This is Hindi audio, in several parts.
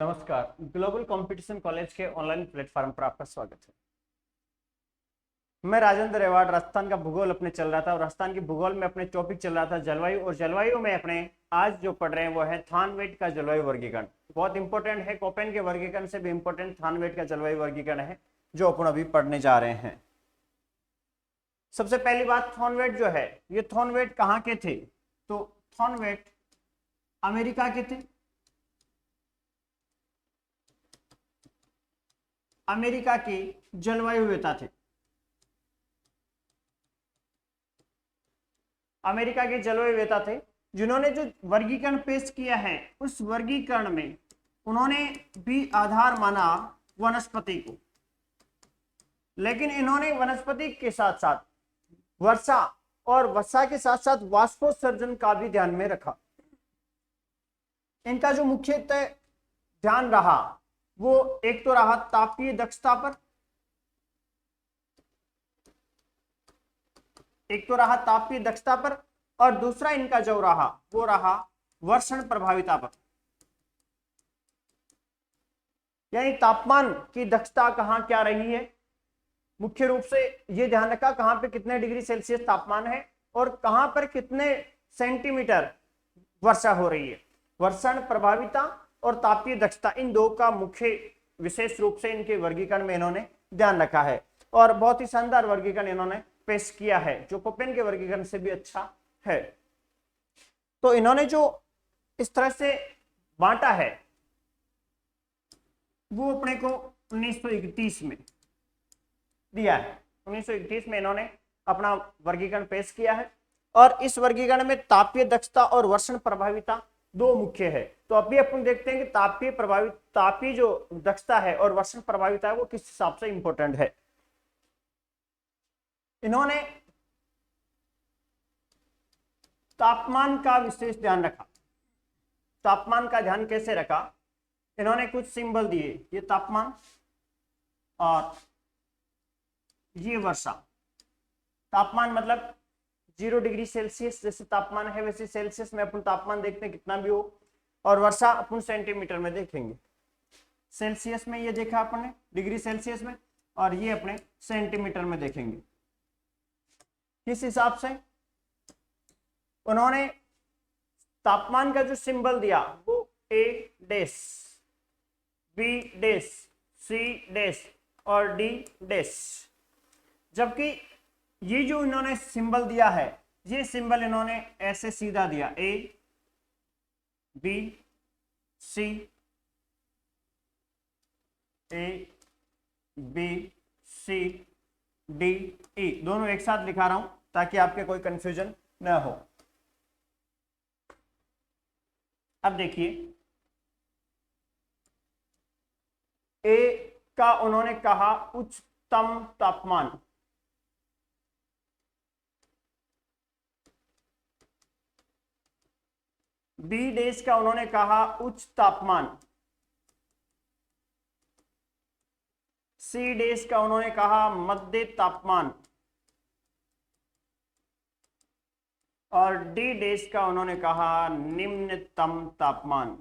नमस्कार। ग्लोबल कंपटीशन कॉलेज के ऑनलाइन प्लेटफॉर्म पर आपका स्वागत है। मैं राजेंद्र रेवाड़ राजस्थान का भूगोल अपने चल रहा था और राजस्थान की भूगोल में अपने टॉपिक चल रहा था जलवायु, और जलवायु में अपने आज जो पढ़ रहे हैं वो है थानवेट का जलवायु वर्गीकरण। बहुत इंपॉर्टेंट है, कोपेन के वर्गीकरण से भी इंपॉर्टेंट थानवेट का जलवायु वर्गीकरण है जो अपन अभी पढ़ने जा रहे हैं। सबसे पहली बात, थानवेट जो है ये थानवेट कहाँ के थे? तो थानवेट अमेरिका के थे। अमेरिका के जलवायुवेता थे। अमेरिका के जलवायुवेता थे जिन्होंने जो वर्गीकरण पेश किया है उस वर्गीकरण में उन्होंने भी आधार माना वनस्पति को, लेकिन इन्होंने वनस्पति के साथ साथ वर्षा और वर्षा के साथ साथ वाष्पोत्सर्जन का भी ध्यान में रखा। इनका जो मुख्यतः ध्यान रहा वो एक तो रहा तापीय दक्षता पर, और दूसरा इनका जो रहा वो रहा वर्षण प्रभाविता पर, यानी तापमान की दक्षता कहां क्या रही है। मुख्य रूप से ये ध्यान रखा कहां पे कितने डिग्री सेल्सियस तापमान है और कहां पर कितने सेंटीमीटर वर्षा हो रही है। वर्षण प्रभाविता और तापीय दक्षता, इन दो का मुख्य विशेष रूप से इनके वर्गीकरण में इन्होंने ध्यान रखा है और बहुत ही शानदार वर्गीकरण इन्होंने पेश किया है जो कोपेन के वर्गीकरण से भी अच्छा है। तो इन्होंने जो इस तरह से बांटा है वो अपने को 1931 में दिया है। 1931 में इन्होंने अपना वर्गीकरण पेश किया है और इस वर्गीकरण में तापीय दक्षता और वर्षण प्रभाविता दो मुख्य है। तो अभी अपन देखते हैं कि तापीय जो दक्षता है और वर्षण प्रभाविता है वो किस हिसाब से इंपॉर्टेंट है। इन्होंने तापमान का विशेष ध्यान रखा। तापमान का ध्यान कैसे रखा? इन्होंने कुछ सिंबल दिए, ये तापमान और ये वर्षा। तापमान मतलब 0 डिग्री सेल्सियस जैसे तापमान है वैसे सेल्सियस में अपन तापमान देखते हैं कितना भी हो, और वर्षा अपन सेंटीमीटर में देखेंगे। सेल्सियस में ये देखा अपन ने डिग्री सेल्सियस में, और ये अपने सेंटीमीटर में देखेंगे। किस हिसाब से उन्होंने तापमान का जो सिंबल दिया वो A dash, B dash, C dash और D डैश, जबकि ये जो इन्होंने सिंबल दिया है ये सिंबल इन्होंने ऐसे सीधा दिया A B C, A B C D E, दोनों एक साथ लिखा रहा हूं ताकि आपके कोई कंफ्यूजन न हो। अब देखिए A का उन्होंने कहा उच्चतम तापमान, B डैश का उन्होंने कहा उच्च तापमान, C डैश का उन्होंने कहा मध्य तापमान और D डैश का उन्होंने कहा निम्नतम तापमान।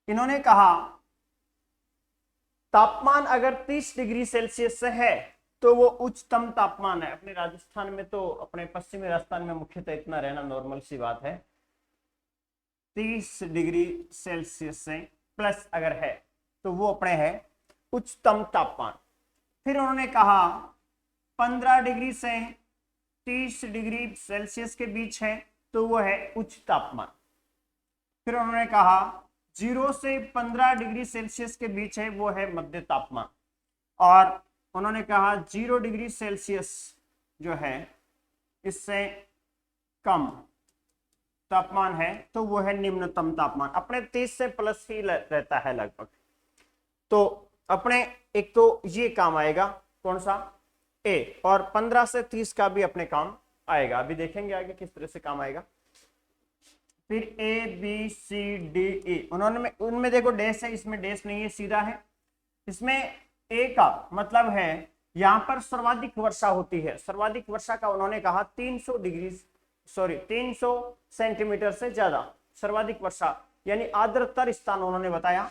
इन्होंने कहा तापमान अगर 30 डिग्री सेल्सियस से है तो वो उच्चतम तापमान है। अपने राजस्थान में तो अपने पश्चिमी राजस्थान में मुख्यतः इतना रहना नॉर्मल सी बात है। 30 डिग्री सेल्सियस से प्लस अगर है तो वो अपने है उच्चतम तापमान। फिर उन्होंने कहा 15 डिग्री से 30 डिग्री सेल्सियस के बीच है तो वो है उच्च तापमान। फिर उन्होंने कहा 0 से 15 डिग्री सेल्सियस के बीच है वो है मध्य तापमान, और उन्होंने कहा 0 डिग्री सेल्सियस जो है इससे कम तापमान है तो वो है निम्नतम तापमान। अपने 30 से प्लस ही रहता है लगभग। तो अपने एक तो ये काम आएगा कौन सा A, और 15 से 30 का भी अपने काम आएगा। अभी देखेंगे आगे किस तरह से काम आएगा। फिर A B C D E, उन्होंने उनमें देखो डैश है, इसमें डैश नहीं है, सीधा है। इसमें A का मतलब है यहां पर सर्वाधिक वर्षा होती है। सर्वाधिक वर्षा का उन्होंने कहा 300 डिग्री 300 सेंटीमीटर से ज्यादा सर्वाधिक वर्षा, यानी आर्द्रतर स्थान उन्होंने बताया।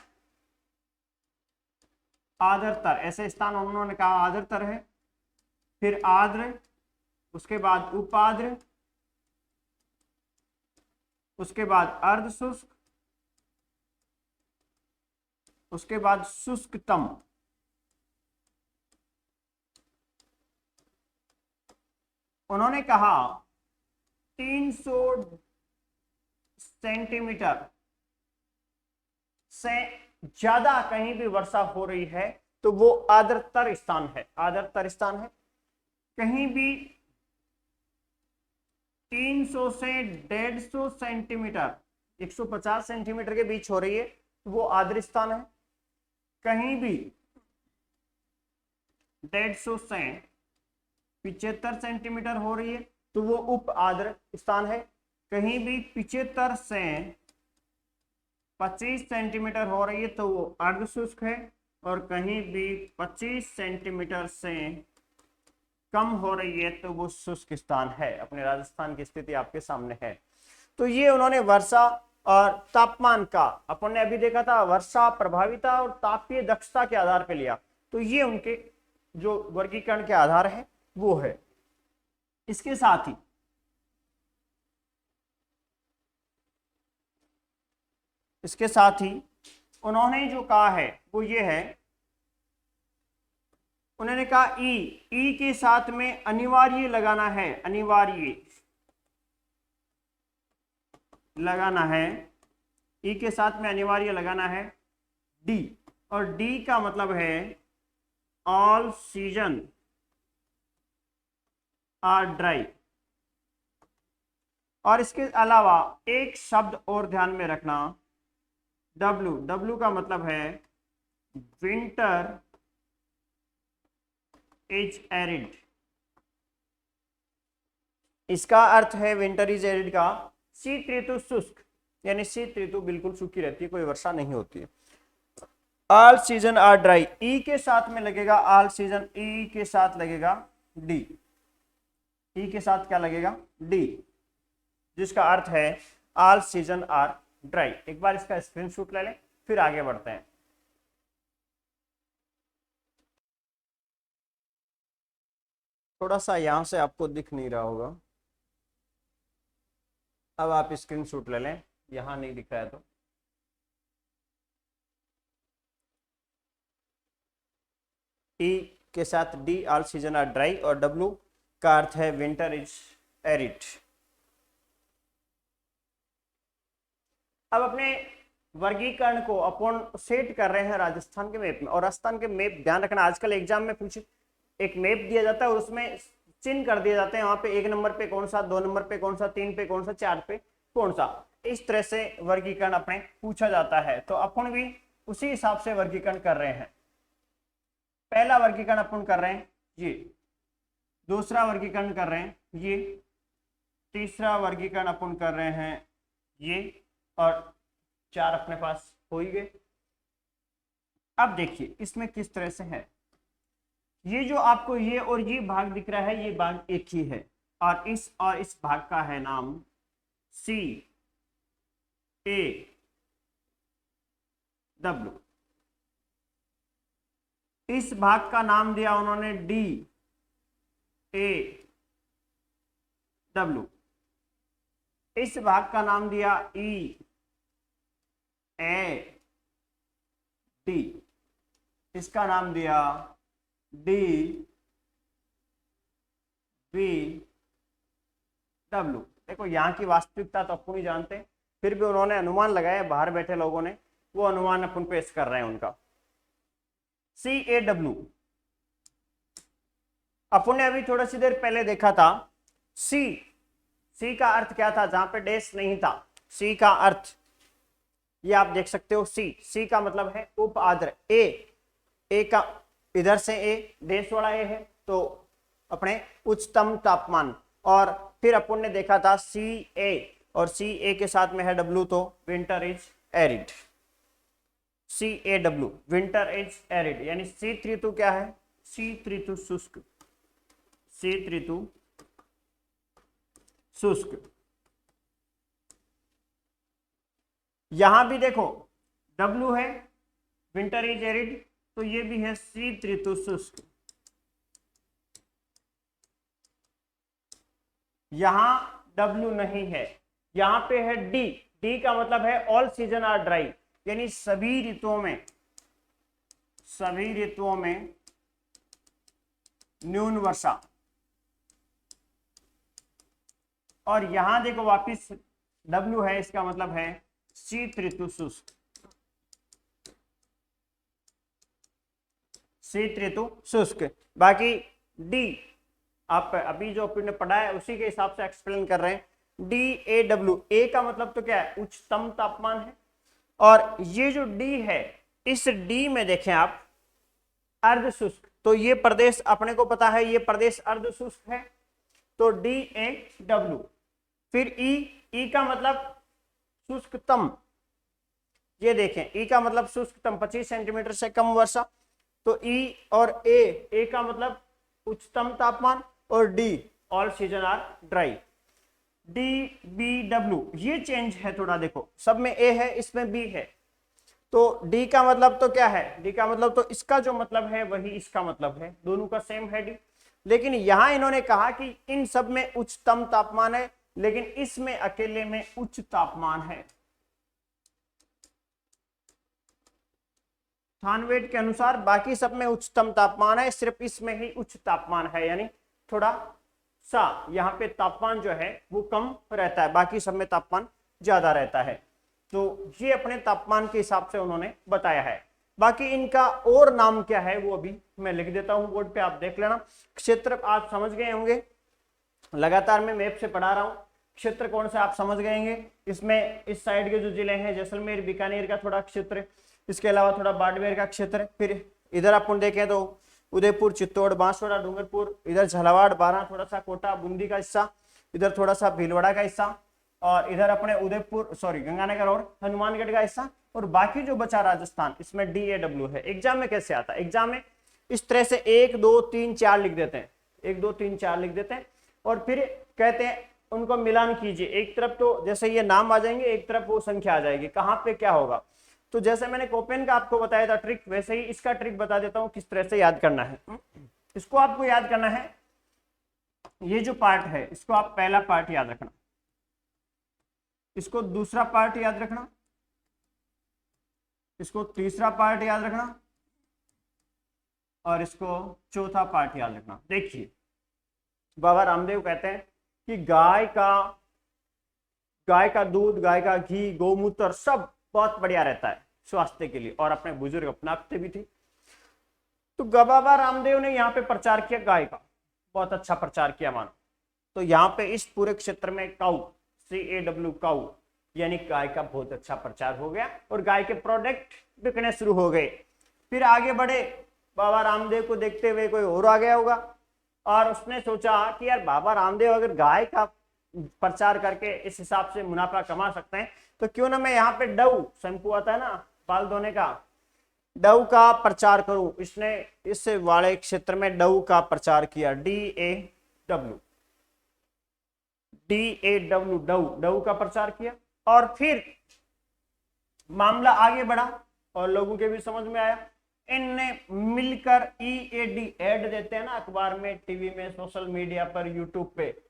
आर्द्रतर, ऐसे स्थान उन्होंने कहा आर्द्रतर है, फिर आर्द्र, उसके बाद उपाद्र, उसके बाद अर्ध शुष्क, उसके बाद शुष्कतम। उन्होंने कहा 300 सेंटीमीटर से ज्यादा कहीं भी वर्षा हो रही है तो वो आर्द्रतर स्थान है। आर्द्रतर स्थान है। कहीं भी 300 से 150 सेंटीमीटर, 150 सेंटीमीटर के बीच हो रही है तो वो आर्द्र स्थान है। कहीं भी 150 से 75 सेंटीमीटर हो रही है तो वो उप आर्द्र स्थान है। कहीं भी 75 से 25 सेंटीमीटर हो रही है तो वो अर्ध शुष्क है, और कहीं भी 25 सेंटीमीटर से कम हो रही है तो वो शुष्क स्थान है। अपने राजस्थान की स्थिति आपके सामने है। तो ये उन्होंने वर्षा और तापमान का, अपन ने अभी देखा था वर्षा प्रभाविता और तापीय दक्षता के आधार पे लिया, तो ये उनके जो वर्गीकरण के आधार है वो है। इसके साथ ही उन्होंने जो कहा है वो ये है, उन्होंने कहा ई के साथ में अनिवार्य लगाना है, अनिवार्य लगाना है, ई के साथ में अनिवार्य लगाना है डी, और डी का मतलब है ऑल सीजन आर ड्राई। और इसके अलावा एक शब्द और ध्यान में रखना, डब्ल्यू, डब्ल्यू का मतलब है विंटर इज एरिड। इसका अर्थ है विंटर इज एरिड का शीत ऋतु शुष्क, यानी शीत ऋतु बिल्कुल सूखी रहती है, कोई वर्षा नहीं होती है। ऑल सीजन आर ड्राई, ई के साथ में लगेगा ऑल सीजन, ई के साथ लगेगा डी, ई के साथ क्या लगेगा डी, जिसका अर्थ है ऑल सीजन आर ड्राई। एक बार इसका स्क्रीनशॉट ले लें, फिर आगे बढ़ते हैं। थोड़ा सा यहां से आपको दिख नहीं रहा होगा, अब आप स्क्रीनशॉट ले लें, यहां नहीं दिख रहा है तो। ई के साथ D all season are dry, और डब्ल्यू का अर्थ है विंटर इज एरिड। अब अपने वर्गीकरण को अपन सेट कर रहे हैं राजस्थान के मैप में, और राजस्थान के मैप ध्यान रखना, आजकल एग्जाम में पूछे एक मैप दिया जाता है और उसमें चिन्ह कर दिए जाते हैं, वहां पे 1 नंबर पे कौन सा, 2 नंबर पे कौन सा, 3 पे कौन सा, 4 पे कौन सा, इस तरह से वर्गीकरण अपने पूछा जाता है। तो अपन भी उसी हिसाब से वर्गीकरण कर रहे हैं। पहला वर्गीकरण अपन कर रहे हैं ये, दूसरा वर्गीकरण कर रहे हैं ये, तीसरा वर्गीकरण अपन कर रहे हैं ये, और 4 अपने पास हो ही गए। अब देखिए इसमें किस तरह से है, ये जो आपको ये और ये भाग दिख रहा है, ये भाग एक ही है, और इस भाग का है नाम सी ए डब्ल्यू। इस भाग का नाम दिया उन्होंने डी ए डब्ल्यू। इस भाग का नाम दिया ई ए डी। इसका नाम दिया डी बी डब्ल्यू। देखो यहाँ की वास्तविकता तो अपन ही जानते हैं, फिर भी उन्होंने अनुमान लगाया, बाहर बैठे लोगों ने, वो अनुमान अपन पेश कर रहे हैं उनका। सी ए डब्ल्यू अपन ने अभी थोड़ा सी देर पहले देखा था, सी का अर्थ क्या था, जहां पे डैश नहीं था, सी का अर्थ ये आप देख सकते हो, सी का मतलब है उप आर्द्र। ए का इधर से ए डैश वाला ए है तो अपने उच्चतम तापमान, और फिर अपन ने देखा था सी ए, और सी ए के साथ में है डब्ल्यू, तो winter is arid. C A W winter is arid, यानी शीत ऋतु क्या है, शीत ऋतु शुष्क, शीत ऋतु शुष्क। यहां भी देखो W है विंटर इज एरिड, तो ये भी है शीत ऋतु शुष्क। यहां W नहीं है, यहां पे है D। D का मतलब है ऑल सीजन आर ड्राई, यानी सभी ऋतुओं में न्यून वर्षा। और यहां देखो वापिस W है, इसका मतलब है शीत ऋतु शुष्क। शीत ऋतु शुष्क। बाकी डी आप अभी जो आपने पढ़ा है उसी के हिसाब से एक्सप्लेन कर रहे हैं। DAW, ए का मतलब तो क्या है, उच्चतम तापमान है। और ये जो डी है, इस डी में देखें आप अर्ध शुष्क, तो ये प्रदेश अपने को पता है, ये प्रदेश अर्ध शुष्क है, तो DAW। फिर ई का मतलब शुष्कतम, ये देखें ई का मतलब शुष्कतम 25 सेंटीमीटर से कम वर्षा, तो ई और ए का मतलब उच्चतम तापमान, और D all season are dry. DBW ये चेंज है थोड़ा, देखो सब में ए है, इसमें बी है, तो डी का मतलब तो क्या है, डी का मतलब तो इसका जो मतलब है वही इसका मतलब है, दोनों का सेम है डी। लेकिन यहां इन्होंने कहा कि इन सब में उच्चतम तापमान है, लेकिन इसमें अकेले में उच्च तापमान है। थानवेट के अनुसार बाकी सब में उच्चतम तापमान है, सिर्फ इसमें ही उच्च तापमान है, यानी थोड़ा सा यहाँ पे तापमान जो है वो कम रहता है, बाकी सब में तापमान ज्यादा रहता है। तो ये अपने तापमान के हिसाब से उन्होंने बताया है। बाकी इनका और नाम क्या है वो अभी मैं लिख देता हूं बोर्ड पे, आप देख लेना। क्षेत्र आप समझ गए होंगे, लगातार मैं मैप से पढ़ा रहा हूं। क्षेत्र कौन सा आप समझ गए होंगे, इसमें इस साइड के जो जिले हैं जैसलमेर बीकानेर का थोड़ा क्षेत्र, इसके अलावा थोड़ा बाड़मेर का क्षेत्र। फिर इधर अपन देखें तो उदयपुर, चित्तौड़, बांसवाड़ा, डूंगरपुर, इधर झालावाड़, बारां, थोड़ा सा कोटा, बूंदी का हिस्सा, इधर थोड़ा सा भीलवाड़ा का हिस्सा, और इधर अपने उदयपुर गंगानगर और हनुमानगढ़ का हिस्सा, और बाकी जो बचा राजस्थान, इसमें DAW है। एग्जाम में कैसे आता है, एग्जाम में इस तरह से 1 2 3 4 लिख देते हैं, 1 2 3 4 लिख देते हैं, और फिर कहते हैं उनको मिलान कीजिए। एक तरफ तो जैसे ये नाम आ जाएंगे, एक तरफ वो संख्या आ जाएगी, कहाँ पे क्या होगा। तो जैसे मैंने कोपेन का आपको बताया था ट्रिक, वैसे ही इसका ट्रिक बता देता हूं किस तरह से याद करना है। इसको आपको याद करना है, ये जो पार्ट है इसको आप पहला पार्ट याद रखना, इसको दूसरा पार्ट याद रखना, इसको तीसरा पार्ट याद रखना, और इसको चौथा पार्ट याद रखना। देखिए बाबा रामदेव कहते हैं कि गाय का दूध, गाय का घी, गौमूत्र सब बहुत बढ़िया रहता है स्वास्थ्य के लिए, और अपने बुजुर्ग अपनाते भी थे। तो बाबा रामदेव ने यहाँ पे प्रचार किया गाय का, बहुत अच्छा प्रचार किया मानो। तो यहाँ पे इस पूरे क्षेत्र में काऊ, CAW काऊ, यानी गाय का बहुत अच्छा प्रचार हो गया, और गाय के प्रोडक्ट बिकने शुरू हो गए। फिर आगे बढ़े, बाबा रामदेव को देखते हुए कोई और आ गया होगा, और उसने सोचा कि यार बाबा रामदेव अगर गाय का प्रचार करके इस हिसाब से मुनाफा कमा सकते हैं, तो क्यों ना मैं यहाँ पे डव शैम्पू आता है ना बाल धोने का, डव का प्रचार करूं। इसने इस वाले क्षेत्र में डव का प्रचार किया, DAW डव का प्रचार किया। और फिर मामला आगे बढ़ा और लोगों के भी समझ में आया, इनने मिलकर EAD ऐड देते हैं ना अखबार में, टीवी में, सोशल मीडिया पर, यूट्यूब पे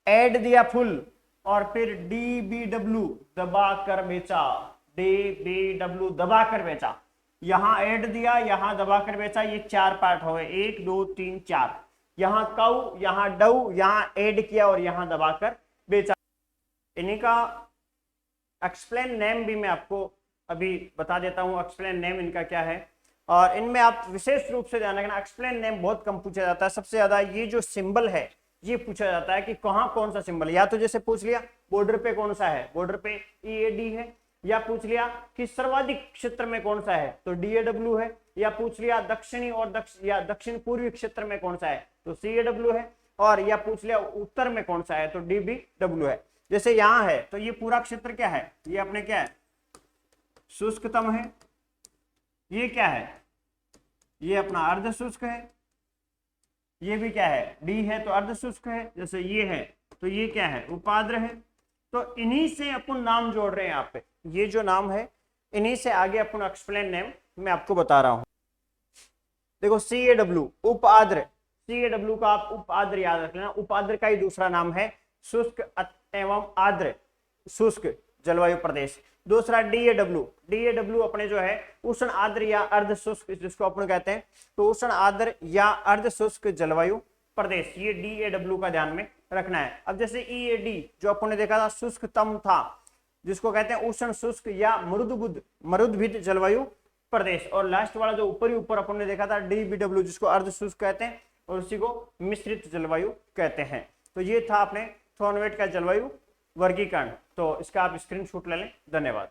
ऐड दिया फुल, और फिर DBW दबा कर बेचा, DBW दबा कर बेचा, यहां ऐड दिया, यहां दबा कर बेचा। ये 4 पार्ट हो गए, 1 2 3 4, यहां काऊ, यहां डव, यहां ऐड किया, और यहां दबाकर बेचा। इन्हीं का एक्सप्लेन नेम भी मैं आपको अभी बता देता हूं, एक्सप्लेन नेम इनका क्या है। और इनमें आप विशेष रूप से ध्यान रखना, एक्सप्लेन नेम बहुत कम पूछा जाता है, सबसे ज्यादा ये जो सिंबल है ये पूछा जाता है कि कहाँ कौन सा सिंबल, या तो जैसे पूछ लिया बॉर्डर पे कौन सा है, बॉर्डर पे EAD है, या पूछ लिया कि सर्वाधिक क्षेत्र में कौन सा है तो DAW है, या पूछ लिया दक्षिणी और दक्षिण पूर्वी क्षेत्र में कौन सा है तो CAW है, और या पूछ लिया उत्तर में कौन सा है तो DBW है। जैसे यहाँ है तो ये पूरा क्षेत्र क्या है, ये अपने क्या है, शुष्कतम है। ये क्या है, ये अपना अर्ध शुष्क है। ये भी क्या है, डी है तो अर्ध शुष्क है। जैसे ये है तो ये क्या है, उपाद्र है। तो इन्हीं से अपन नाम जोड़ रहे हैं यहाँ पे, ये जो नाम है इन्हीं से आगे अपन एक्सप्लेन नेम मैं आपको बता रहा हूं। देखो CAW उपाद्र, CAW का आप उपाद्र याद रख लेना, उपाद्र का ही दूसरा नाम है शुष्क एवं आर्द्र शुष्क जलवायु प्रदेश। दूसरा DAW, DAW अपने जो है उष्ण आर्द्र या अर्ध शुष्क जिसको अपन कहते हैं, तो उष्ण आर्द्र या अर्ध शुष्क जलवायु प्रदेश, ये DAW का ध्यान में रखना है। अब जैसे EAD जो अपन ने देखा था शुष्कतम था, जिसको कहते हैं उष्ण शुष्क या मरुद्भिद जलवायु प्रदेश। और लास्ट वाला जो ऊपर अपन ने देखा था DBW जिसको अर्ध शुष्क कहते हैं और उसी को मिश्रित जलवायु कहते हैं। तो ये था अपने थॉर्नवेट का जलवायु वर्गीकरण। तो इसका आप स्क्रीनशॉट ले लें। धन्यवाद।